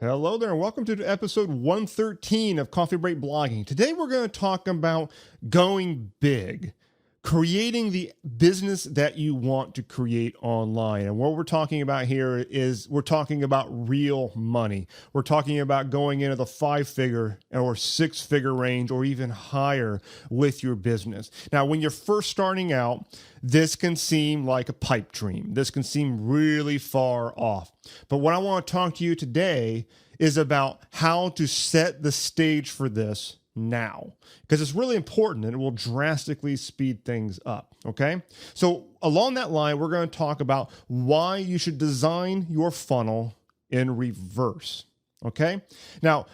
Hello there, and welcome to episode 113 of Coffee Break Blogging. Today we're going to talk about going big, creating the business that you want to create online. And what we're talking about here is we're talking about real money. We're talking about going into the 5-figure or 6-figure range or even higher with your business. Now, when you're first starting out, this can seem like a pipe dream. This can seem really far off. But what I want to talk to you today is about how to set the stage for this now, because it's really important and it will drastically speed things up. Okay. So along that line, we're going to talk about why you should design your funnel in reverse. Okay. Now,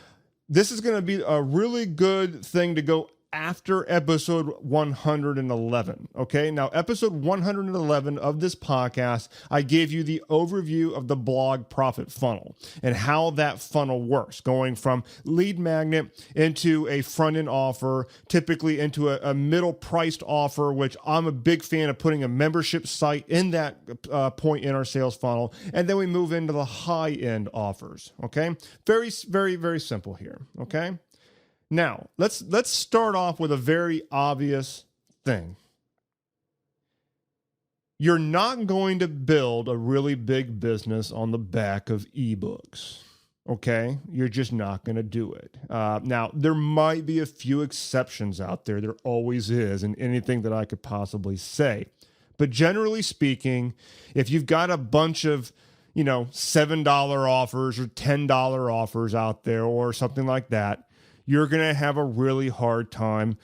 this is going to be a really good thing to go after episode 111. Okay. Now, episode 111 of this podcast, I gave you the overview of the blog profit funnel and how that funnel works, going from lead magnet into a front end offer, typically into a middle priced offer, which I'm a big fan of putting a membership site in that point in our sales funnel. And then we move into the high end offers. Okay. Very, very, very simple here. Okay. Now, let's start off with a very obvious thing. You're not going to build a really big business on the back of ebooks, okay? You're just not going to do it. Now, there might be a few exceptions out there. There always is in anything that I could possibly say. But generally speaking, if you've got a bunch of $7 offers or $10 offers out there or something like that, you're going to have a really hard time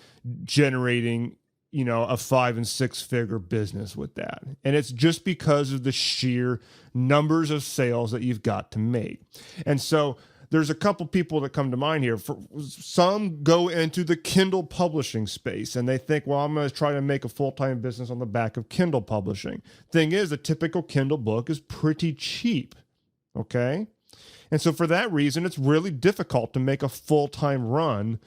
generating, a 5 and 6 figure business with that. And it's just because of the sheer numbers of sales that you've got to make. And so there's a couple people that come to mind here. Some go into the Kindle publishing space and they think, well, I'm going to try to make a full-time business on the back of Kindle publishing. Thing is, a typical Kindle book is pretty cheap. Okay. And so for that reason, it's really difficult to make a full-time run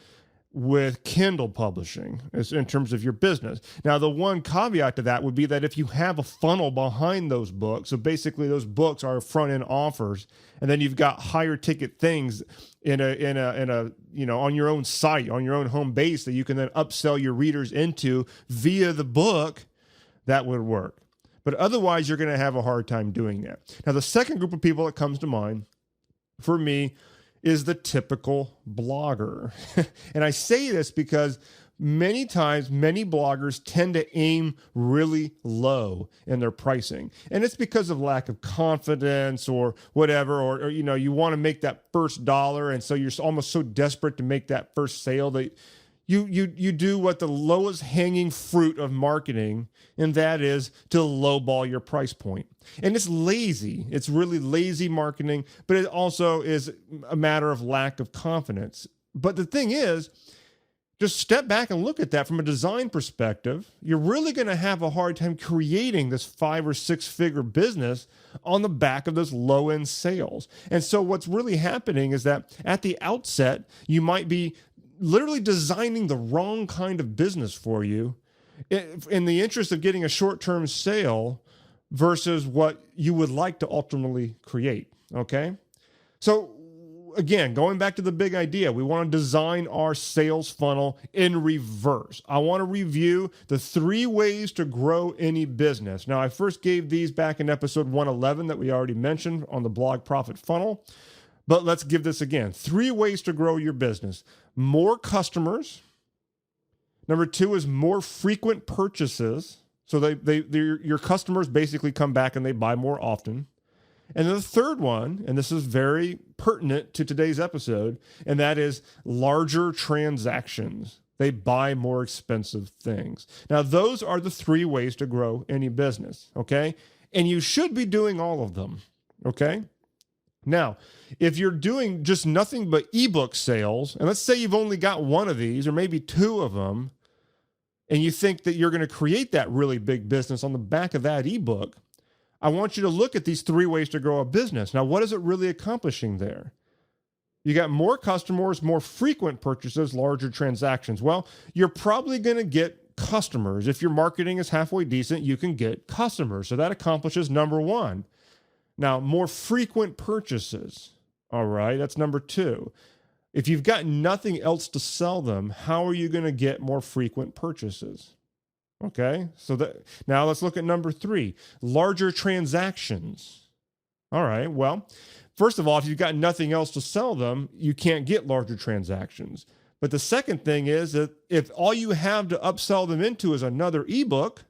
with Kindle publishing in terms of your business. Now, the one caveat to that would be that if you have a funnel behind those books, so basically those books are front-end offers, and then you've got higher ticket things in a on your own site, on your own home base that you can then upsell your readers into via the book, that would work. But otherwise, you're going to have a hard time doing that. Now, the second group of people that comes to mind for me is the typical blogger. And I say this because many times, many bloggers tend to aim really low in their pricing. And it's because of lack of confidence or whatever, or you want to make that first dollar. And so you're almost so desperate to make that first sale that you do what the lowest hanging fruit of marketing, and that is to lowball your price point. And it's lazy. It's really lazy marketing, but it also is a matter of lack of confidence. But the thing is, just step back and look at that from a design perspective. You're really going to have a hard time creating this 5 or 6 figure business on the back of those low end sales. And so what's really happening is that at the outset, you might be literally designing the wrong kind of business for you in the interest of getting a short-term sale versus what you would like to ultimately create, okay? So again, going back to the big idea, we want to design our sales funnel in reverse. I want to review the 3 ways to grow any business. Now, I first gave these back in episode 111 that we already mentioned on the blog profit funnel. But let's give this again. 3 ways to grow your business. More customers. Number 2 is more frequent purchases. So your customers basically come back and they buy more often. And then the third one, and this is very pertinent to today's episode, and that is larger transactions. They buy more expensive things. Now, those are the 3 ways to grow any business, okay? And you should be doing all of them, okay? Now, if you're doing just nothing but ebook sales, and let's say you've only got one of these or maybe 2 of them, and you think that you're going to create that really big business on the back of that ebook, I want you to look at these 3 ways to grow a business. Now, what is it really accomplishing there? You got more customers, more frequent purchases, larger transactions. Well, you're probably going to get customers. If your marketing is halfway decent, you can get customers. So that accomplishes number 1. Now, more frequent purchases. All right, that's number 2. If you've got nothing else to sell them, how are you going to get more frequent purchases? Okay, so now let's look at number 3, larger transactions. All right, well, first of all, if you've got nothing else to sell them, you can't get larger transactions. But the second thing is that if all you have to upsell them into is another ebook,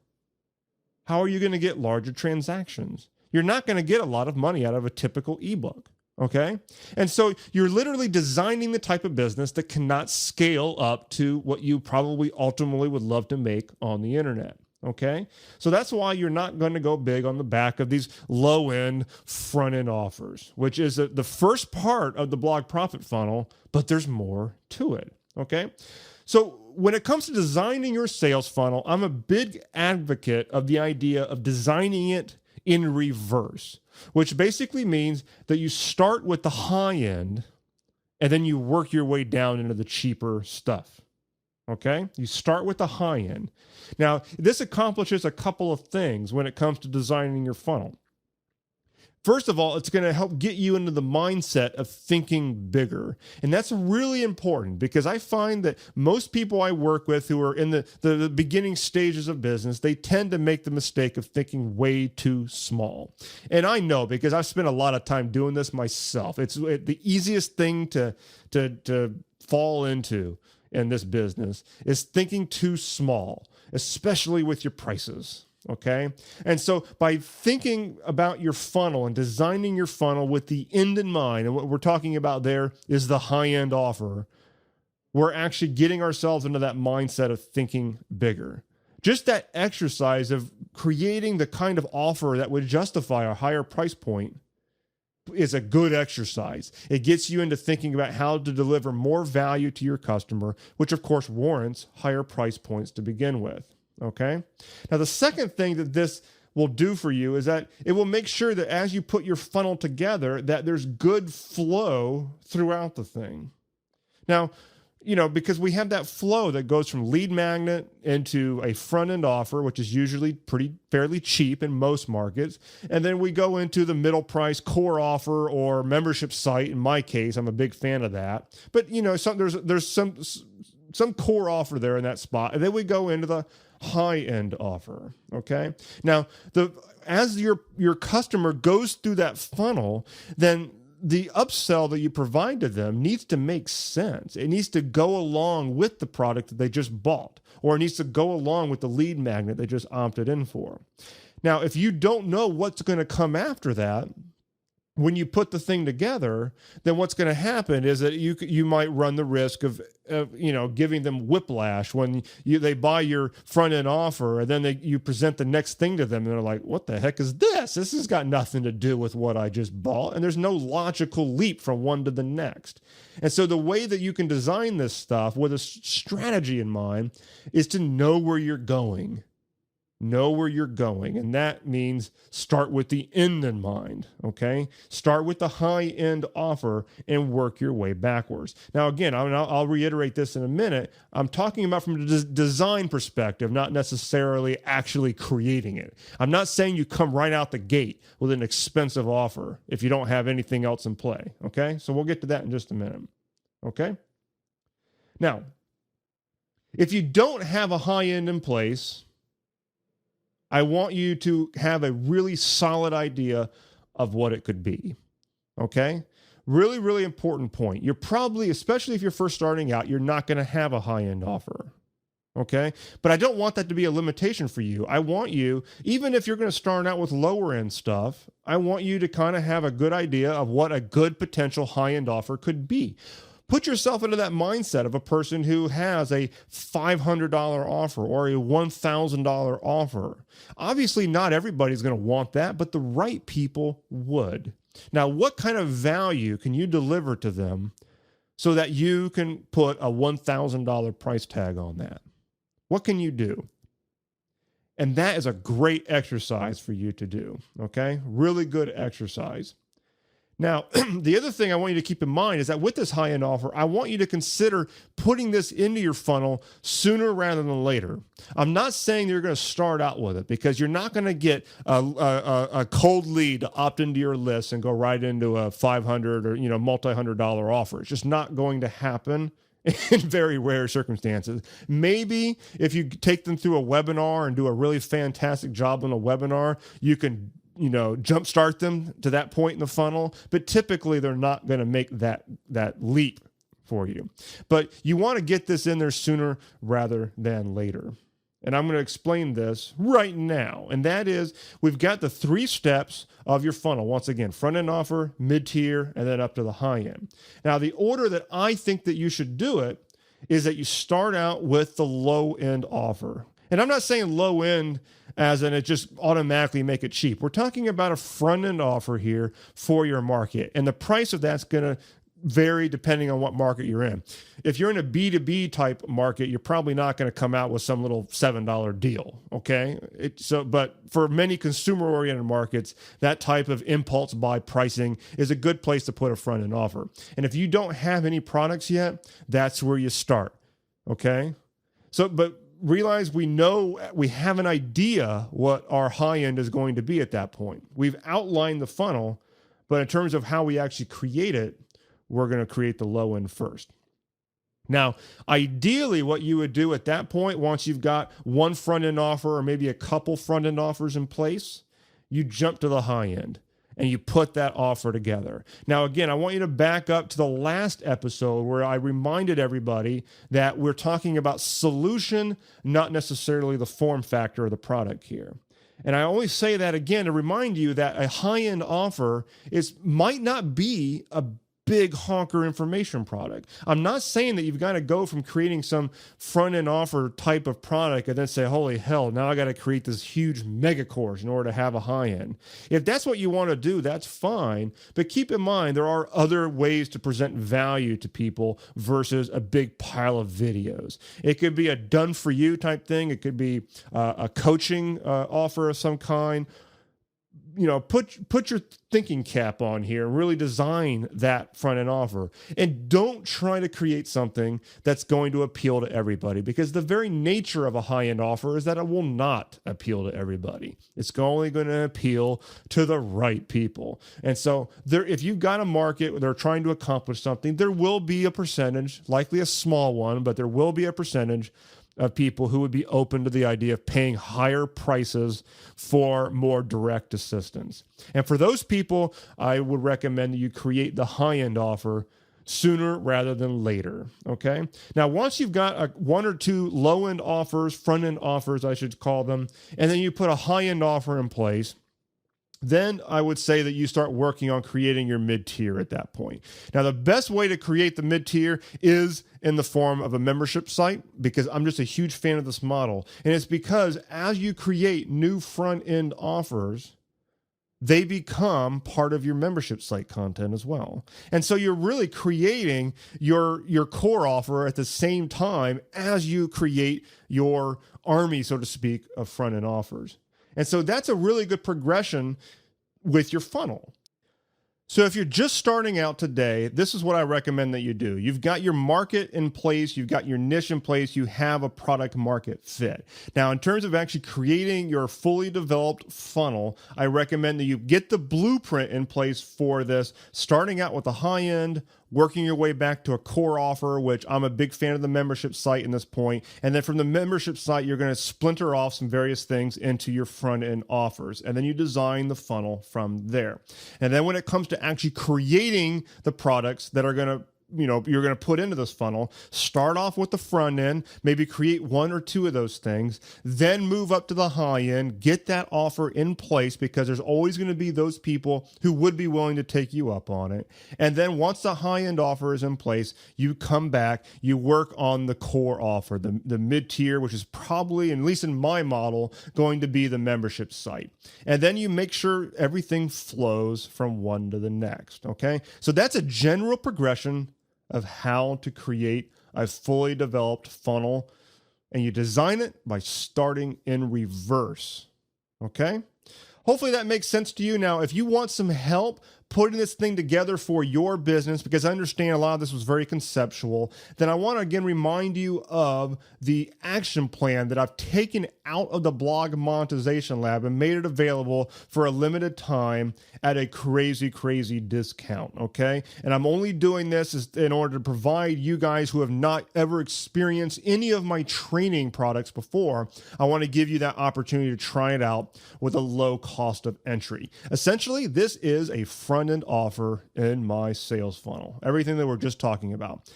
how are you going to get larger transactions? You're not going to get a lot of money out of a typical ebook. Okay. And so you're literally designing the type of business that cannot scale up to what you probably ultimately would love to make on the internet. Okay. So that's why you're not going to go big on the back of these low end, front end offers, which is the first part of the blog profit funnel, but there's more to it. Okay. So when it comes to designing your sales funnel, I'm a big advocate of the idea of designing it in reverse, which basically means that you start with the high end and then you work your way down into the cheaper stuff. Okay? You start with the high end. Now, this accomplishes a couple of things when it comes to designing your funnel. First of all, it's going to help get you into the mindset of thinking bigger. And that's really important because I find that most people I work with who are in the beginning stages of business, they tend to make the mistake of thinking way too small. And I know because I've spent a lot of time doing this myself. It's the easiest thing to fall into in this business is thinking too small, especially with your prices. Okay. And so by thinking about your funnel and designing your funnel with the end in mind, and what we're talking about there is the high end offer, we're actually getting ourselves into that mindset of thinking bigger. Just that exercise of creating the kind of offer that would justify a higher price point is a good exercise. It gets you into thinking about how to deliver more value to your customer, which of course warrants higher price points to begin with. Okay. Now, the second thing that this will do for you is that it will make sure that as you put your funnel together, that there's good flow throughout the thing. Now, because we have that flow that goes from lead magnet into a front end offer, which is usually fairly cheap in most markets. And then we go into the middle price core offer or membership site. In my case, I'm a big fan of that. But, there's some core offer there in that spot. And then we go into the high-end offer. Okay. Now, as your customer goes through that funnel, then the upsell that you provide to them needs to make sense. It needs to go along with the product that they just bought, or it needs to go along with the lead magnet they just opted in for. Now, if you don't know what's going to come after that, when you put the thing together, then what's going to happen is that you might run the risk of giving them whiplash when they buy your front end offer and then you present the next thing to them and they're like, what the heck is this? This has got nothing to do with what I just bought. And there's no logical leap from one to the next. And so the way that you can design this stuff with a strategy in mind is to know where you're going. Know where you're going. And that means start with the end in mind. Okay. Start with the high end offer and work your way backwards. Now, again, I'll reiterate this in a minute. I'm talking about from a design perspective, not necessarily actually creating it. I'm not saying you come right out the gate with an expensive offer if you don't have anything else in play. Okay. So we'll get to that in just a minute. Okay. Now, if you don't have a high end in place, I want you to have a really solid idea of what it could be. Okay? Really, really important point. You're probably, especially if you're first starting out, you're not going to have a high-end offer. Okay? But I don't want that to be a limitation for you. I want you, even if you're going to start out with lower-end stuff, I want you to kind of have a good idea of what a good potential high-end offer could be. Put yourself into that mindset of a person who has a $500 offer or a $1,000 offer. Obviously, not everybody's going to want that, but the right people would. Now, what kind of value can you deliver to them so that you can put a $1,000 price tag on that? What can you do? And that is a great exercise for you to do, okay? Really good exercise. Now, the other thing I want you to keep in mind is that with this high-end offer, I want you to consider putting this into your funnel sooner rather than later. I'm not saying you're going to start out with it, because you're not going to get a cold lead to opt into your list and go right into a $500 or multi-$100 offer. It's just not going to happen in very rare circumstances. Maybe if you take them through a webinar and do a really fantastic job on a webinar, you can jumpstart them to that point in the funnel, but typically they're not going to make that leap for you. But you want to get this in there sooner rather than later. And I'm going to explain this right now. And that is, we've got the 3 steps of your funnel. Once again, front-end offer, mid-tier, and then up to the high-end. Now, the order that I think that you should do it is that you start out with the low-end offer. And I'm not saying low-end as in it just automatically make it cheap. We're talking about a front-end offer here for your market. And the price of that's going to vary depending on what market you're in. If you're in a B2B type market, you're probably not going to come out with some little $7 deal, okay? But for many consumer-oriented markets, that type of impulse buy pricing is a good place to put a front-end offer. And if you don't have any products yet, that's where you start, okay? But realize we have an idea what our high end is going to be at that point. We've outlined the funnel, but in terms of how we actually create it, we're going to create the low end first. Now, ideally, what you would do at that point, once you've got one front end offer or maybe a couple front end offers in place, you jump to the high end and you put that offer together. Now, again, I want you to back up to the last episode where I reminded everybody that we're talking about solution, not necessarily the form factor of the product here. And I always say that again to remind you that a high-end offer might not be a big honker information product. I'm not saying that you've got to go from creating some front-end offer type of product and then say, holy hell, now I got to create this huge mega course in order to have a high-end. If that's what you want to do, that's fine. But keep in mind, there are other ways to present value to people versus a big pile of videos. It could be a done-for-you type thing. It could be a coaching offer of some kind. Put your thinking cap on here and really design that front end offer. And don't try to create something that's going to appeal to everybody, because the very nature of a high end offer is that it will not appeal to everybody. It's only going to appeal to the right people. And so if you've got a market where they're trying to accomplish something, there will be a percentage, likely a small one, but there will be a percentage of people who would be open to the idea of paying higher prices for more direct assistance. And for those people, I would recommend that you create the high-end offer sooner rather than later, okay? Now, once you've got 1 or 2 low-end offers, front-end offers, I should call them, and then you put a high-end offer in place, then I would say that you start working on creating your mid-tier at that point. Now, the best way to create the mid-tier is in the form of a membership site, because I'm just a huge fan of this model. And it's because as you create new front-end offers, they become part of your membership site content as well. And so you're really creating your core offer at the same time as you create your army, so to speak, of front-end offers. And so that's a really good progression with your funnel. So if you're just starting out today, this is what I recommend that you do. You've got your market in place, you've got your niche in place, you have a product market fit. Now, in terms of actually creating your fully developed funnel, I recommend that you get the blueprint in place for this, starting out with the high end, working your way back to a core offer, which I'm a big fan of the membership site in this point. And then from the membership site, you're going to splinter off some various things into your front end offers. And then you design the funnel from there. And then when it comes to actually creating the products that are going to you're going to put into this funnel, start off with the front end, maybe create 1 or 2 of those things, then move up to the high end, get that offer in place, because there's always going to be those people who would be willing to take you up on it. And then once the high end offer is in place, you come back, you work on the core offer, the mid tier, which is probably, at least in my model, going to be the membership site. And then you make sure everything flows from one to the next. Okay. So that's a general progression of how to create a fully developed funnel, and you design it by starting in reverse. Okay? Hopefully that makes sense to you. Now, if you want some help putting this thing together for your business, because I understand a lot of this was very conceptual, then I want to again remind you of the action plan that I've taken out of the Blog Monetization Lab and made it available for a limited time at a crazy, crazy discount, okay? And I'm only doing this in order to provide you guys who have not ever experienced any of my training products before. I want to give you that opportunity to try it out with a low cost of entry. Essentially, this is a front-end offer in my sales funnel, everything that we're just talking about.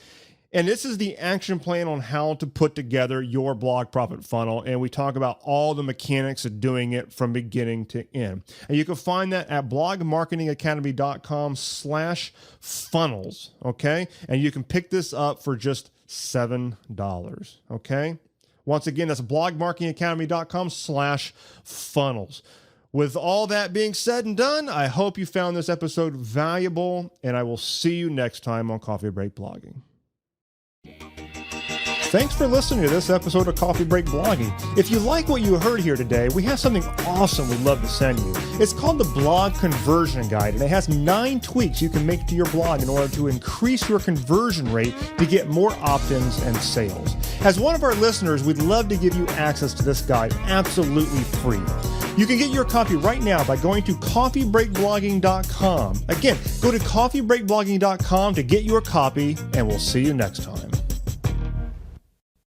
And this is the action plan on how to put together your blog profit funnel. And we talk about all the mechanics of doing it from beginning to end. And you can find that at blogmarketingacademy.com/funnels. Okay. And you can pick this up for just $7. Okay. Once again, that's blogmarketingacademy.com/funnels. With all that being said and done, I hope you found this episode valuable, and I will see you next time on Coffee Break Blogging. Thanks for listening to this episode of Coffee Break Blogging. If you like what you heard here today, we have something awesome we'd love to send you. It's called the Blog Conversion Guide, and it has 9 tweaks you can make to your blog in order to increase your conversion rate to get more opt-ins and sales. As one of our listeners, we'd love to give you access to this guide absolutely free. You can get your copy right now by going to coffeebreakblogging.com. Again, go to coffeebreakblogging.com to get your copy, and we'll see you next time.